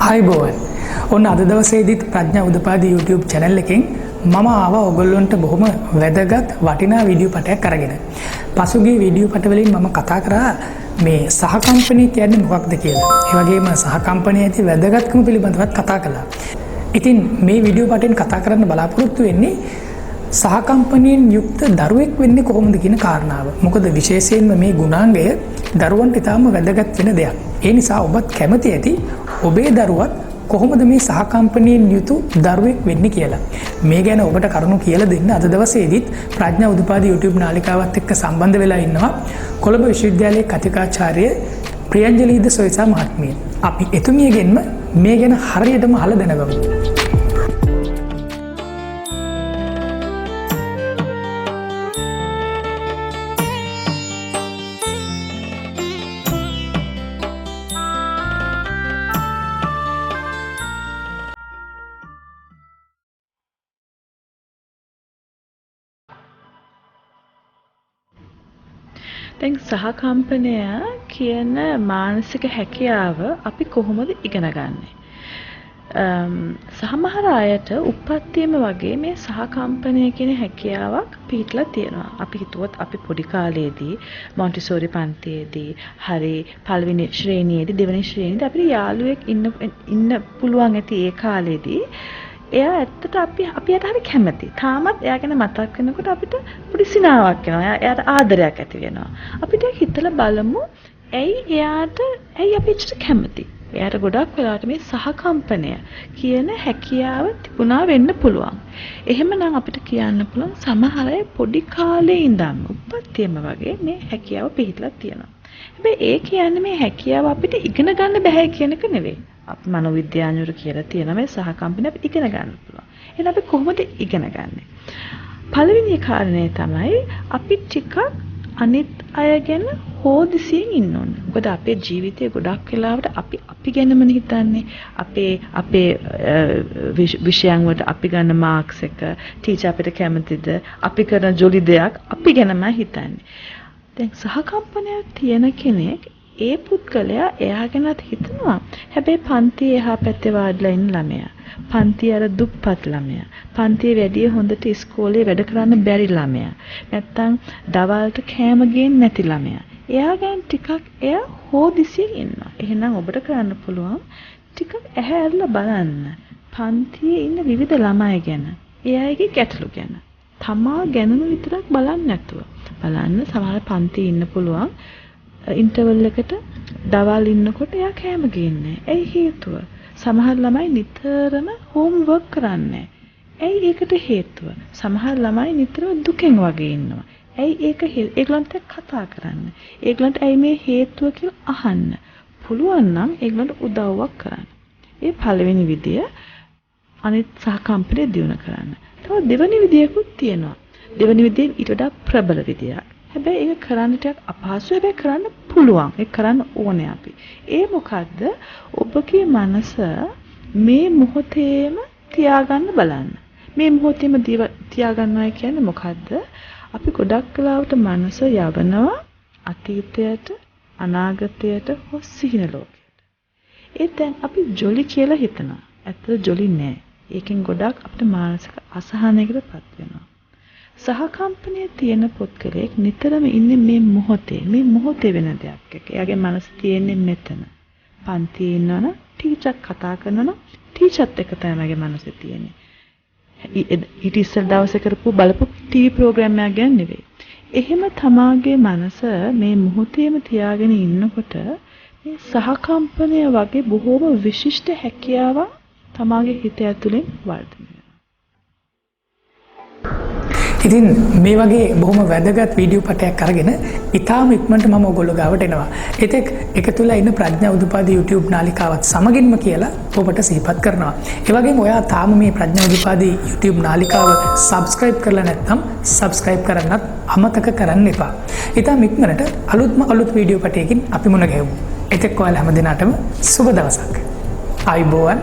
ආයුබෝවන්. ඔන්න අද දවසේදීත් ප්‍රඥා උදපාදී YouTube channel එකෙන් මම ආවා ඔයගොල්ලන්ට බොහොම වැදගත් වටිනා වීඩියෝ පටයක් අරගෙන. පසුගිය වීඩියෝ පට වලින් මම කතා කරා මේ සහ කම්පැනි කියන්නේ මොකක්ද කියලා. ඒ වගේම සහ කම්පැනි ඇති වැදගත්කම පිළිබඳවත් කතා කළා. ඉතින් මේ වීඩියෝ පටෙන් කතා කරන්න බලාපොරොත්තු වෙන්නේ සහ කම්පැනියෙන් යුක්ත දරුවෙක් වෙන්නේ කොහොමද කියන කාරණාව. මොකද විශේෂයෙන්ම මේ ගුණාංගය දරුවන්ට ඉතාම වැදගත් වෙන දෙයක්. ඒ නිසා ඔබත් කැමති ඇති ඔබේ දරුවත් කොහොමද මේ සහ කම්පැනියෙන් යුතු දරුවෙක් වෙන්නේ කියලා. මේ ගැන ඔබට කරුණු කියලා දෙන්න අද දවසේදීත් ප්‍රඥා උදපාදී YouTube නාලිකාවත් එක්ක සම්බන්ධ වෙලා ඉන්නවා කොළඹ විශ්වවිද්‍යාලයේ කතිකාචාර්ය ප්‍රියංජලීද සොයිසා මහත්මිය. අපි එතුමියගෙන්ම මේ ගැන හරියටම අහලා දැනගමු. දැන් සහකම්පනය කියන මානසික හැකියාව අපි කොහොමද ඉගෙන ගන්නෙ? සමහර අයට උප්පත්තියම වගේ මේ සහකම්පනය කියන හැකියාවක් පිටලා තියෙනවා. අපි හිතුවොත් අපි පොඩි කාලේදී මොන්ටිසෝරි පන්තියේදී හරි පළවෙනි ශ්‍රේණියේදී දෙවෙනි ශ්‍රේණියේදී අපිට යාළුවෙක් ඉන්න පුළුවන් ඇති ඒ කාලේදී එයා ඇත්තට අපිට හරි කැමති. තාමත් එයා ගැන මතක් කරනකොට අපිට පොඩි සිනාවක් එනවා. එයාට ආදරයක් ඇති වෙනවා. අපිට හිතලා බලමු ඇයි අපි එච්චර කැමති? එයාට ගොඩක් වෙලාවට මේ සහකම්පනය කියන හැකියාව තිබුණා වෙන්න පුළුවන්. එහෙමනම් අපිට කියන්න පුළුවන් සමහර අය පොඩි කාලේ ඉඳන්ම උපත්තියම වගේ මේ හැකියාව පිහිටලා තියෙනවා. හැබැයි ඒ කියන්නේ මේ හැකියාව අපිට ඉගෙන ගන්න බෑ කියන එක නෙවෙයි. අපි මනෝවිද්‍යාඥයෝ කියලා තියෙන මේ සහකම්පනය අපි ඉගෙන ගන්න පුළුවන්. එහෙනම් අපි කොහොමද ඉගෙන ගන්නෙ? පළවෙනි කාරණේ තමයි අපි ටිකක් අනිත් අය ගැන හොදිසියෙන් ඉන්න ඕනේ. මොකද අපේ ජීවිතේ ගොඩක් වෙලාවට අපි ගැනමනේ හිතන්නේ. අපේ විෂයන් වලට අපි ගන්න මාක්ස් එක, ටීචර් අපිට කැමතිද, අපි කරන ජොලි දෙයක් අපි ගැනම හිතන්නේ. දැන් සහකම්පනයක් තියෙන කෙනෙක් ඒ පුද්ගලයා එයා ගැනත් හිතනවා. හැබැයි පන්තියේ එහා පැත්තේ වාඩිලා ඉන්න ළමයා, පන්තියේ අර දුප්පත් ළමයා, පන්තියේ වැඩි හොඳට ඉස්කෝලේ වැඩ කරන්න බැරි ළමයා, නැත්තම් දවල්ට කෑම ගේන්නේ නැති ළමයා. එයා ගැන ටිකක් එයා හොදිසියෙන් ඉන්නවා. එහෙනම් ඔබට කරන්න පුළුවන් ටිකක් ඇහැ අරලා බලන්න. පන්තියේ ඉන්න විවිධ ළමයි ගැන, එයාගේ ගැටලු ගැන. තමා ගැනම විතරක් බලන්නේ නැතුව. බලන්න සමහර පන්තියේ ඉන්න පුළුවන් ඉන්ටර්වල් එකට දවල් ඉන්නකොට එයා කෑම ගේන්නේ. ඇයි හේතුව? සමහර ළමයි නිතරම හෝම්වර්ක් කරන්නේ. ඇයි ඒකට හේතුව? සමහර ළමයි නිතරම දුකෙන් වගේ ඉන්නවා. ඇයි ඒගොල්ලන්ට කතා කරන්න? ඒගොල්ලන්ට ඇයි මේ හේතුව කියලා අහන්න. පුළුවන් නම් ඒගොල්ලන්ට උදව්වක් කරන්න. ඒ පළවෙනි විදිය අනිත් සහකම්පනය දියුණු කරන්න. තව දෙවෙනි විදියකුත් තියෙනවා. දෙවෙනි විදිය ඊට වඩා ප්‍රබල විදියක්. හැබැයි ඒක කරන්න ටිකක් අපහසුයි. හැබැයි කරන්න පුළුවන්. ඒක කරන්න ඕනේ අපි. ඒ මොකද්ද? ඔබගේ මනස මේ මොහොතේම තියාගන්න බලන්න. මේ මොහොතේම තියාගන්නවා කියන්නේ මොකද්ද? අපි ගොඩක් වෙලාවට මනස යවනවා අතීතයට, අනාගතයට, හෝ සිහින ලෝකයට. ඒ දැන් අපි ජොලි කියලා හිතනවා. ඇත්තට ජොලි නෑ. ඒකෙන් ගොඩක් අපිට මානසික අසහනයකටපත් වෙනවා. සහකම්පනයේ තියෙන පුද්ගලයෙක් නිතරම ඉන්නේ මේ මොහොතේ වෙන දෙයක් එක්ක. එයාගේ මනස තියෙන්නේ මෙතන. පන්තියේ ඉන්නවනම් ටීචර් කතා කරනවනම් ටීචර්ත් එක්ක තමයි මගේ මනස තියෙන්නේ. ඊට ඉස්සර දවසේ කරපු බලපු ටීවී ප්‍රෝග්‍රෑම් එකක් ගැන නෙවෙයි. එහෙම තමාගේ මනස මේ මොහොතේම තියාගෙන ඉන්නකොට මේ සහකම්පනය වගේ බොහෝම විශිෂ්ට හැකියාවක් තමාගේ හිත ඇතුලෙන් වර්ධනය වෙනවා. ඉතින් මේ වගේ බොහොම වැදගත් වීඩියෝ පටයක් අරගෙන ඉතාම ඉක්මනට මම ඔයගොල්ලෝ ගාවට එනවා. ඒතෙක් එකතුලා ඉන්න ප්‍රඥා උදපාදී YouTube නාලිකාවත් සමගින්ම කියලා ඔබට සිහිපත් කරනවා. ඒ වගේම ඔයා තාම මේ ප්‍රඥා උදපාදී YouTube නාලිකාව subscribe කරලා නැත්නම් subscribe කරන්නත් අමතක කරන්න එපා. ඉතාම ඉක්මනට අලුත් වීඩියෝ පටයකින් අපි මුණ ගැහෙමු. ඒතෙක් ඔයාලා හැම දිනකටම සුබ දවසක්. ආයුබෝවන්.